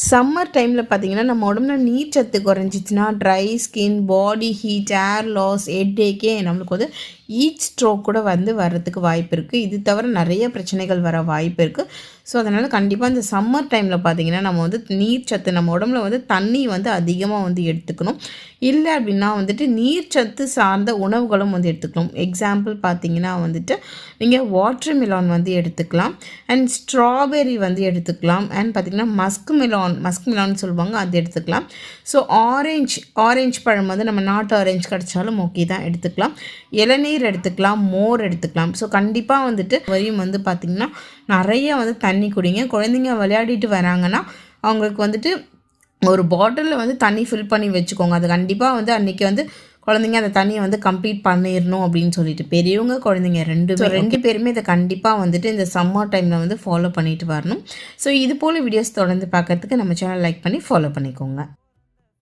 Summer டைமில் பார்த்தீங்கன்னா நம்ம உடம்புல நீர் சத்து குறைஞ்சிச்சின்னா ட்ரை ஸ்கின், பாடி ஹீட், ஏர் லாஸ், ஹெட்டேக்கே நம்மளுக்கு வந்து ஹீட் ஸ்ட்ரோக் கூட வந்து வர்றதுக்கு வாய்ப்பு இருக்குது. இது தவிர நிறைய பிரச்சனைகள் வர வாய்ப்பு இருக்குது. ஸோ அதனால் கண்டிப்பாக இந்த சம்மர் டைமில் பார்த்தீங்கன்னா நம்ம வந்து நீர் சத்து நம்ம உடம்புல வந்து தண்ணி வந்து அதிகமாக வந்து எடுத்துக்கணும். இல்லை அப்படின்னா வந்துட்டு நீர் சத்து சார்ந்த உணவுகளும் வந்து எடுத்துக்கணும். எக்ஸாம்பிள் பார்த்தீங்கன்னா வந்துட்டு நீங்கள் வாட்டர் மிலான் வந்து எடுத்துக்கலாம், அண்ட் ஸ்ட்ராபெரி வந்து எடுத்துக்கலாம், அண்ட் பார்த்திங்கன்னா மஸ்க் மிலான் சொல்லுவாங்க, அது எடுத்துக்கலாம். ஸோ ஆரஞ்சு பழம் வந்து நம்ம நாட்டு ஆரஞ்சு கிடச்சாலும் ஓகே தான், எடுத்துக்கலாம். இளநீர் எடுத்துக்கலாம், மோர் எடுத்துக்கலாம். ஸோ கண்டிப்பாக வந்துட்டு வரையும் வந்து பார்த்திங்கன்னா நிறைய வந்து தண்ணி குடிங்க. குழந்தைங்க விளையாடிட்டு வராங்கன்னா அவங்களுக்கு வந்துட்டு ஒரு பாட்டிலில் வந்து தண்ணி ஃபில் பண்ணி வச்சுக்கோங்க. அது கண்டிப்பாக வந்து அன்றைக்கி வந்து குழந்தைங்க அந்த தண்ணியை வந்து கம்ப்ளீட் பண்ணிடணும் அப்படின்னு சொல்லிட்டு, பெரியவங்க குழந்தைங்க ரெண்டு பேருமே இதை கண்டிப்பாக வந்துட்டு இந்த சம்மர் டைமில் வந்து ஃபாலோ பண்ணிட்டு வரணும். ஸோ இது போல் வீடியோஸ் தொடர்ந்து பார்க்குறதுக்கு நம்ம சேனல் லைக் பண்ணி ஃபாலோ பண்ணிக்கோங்க.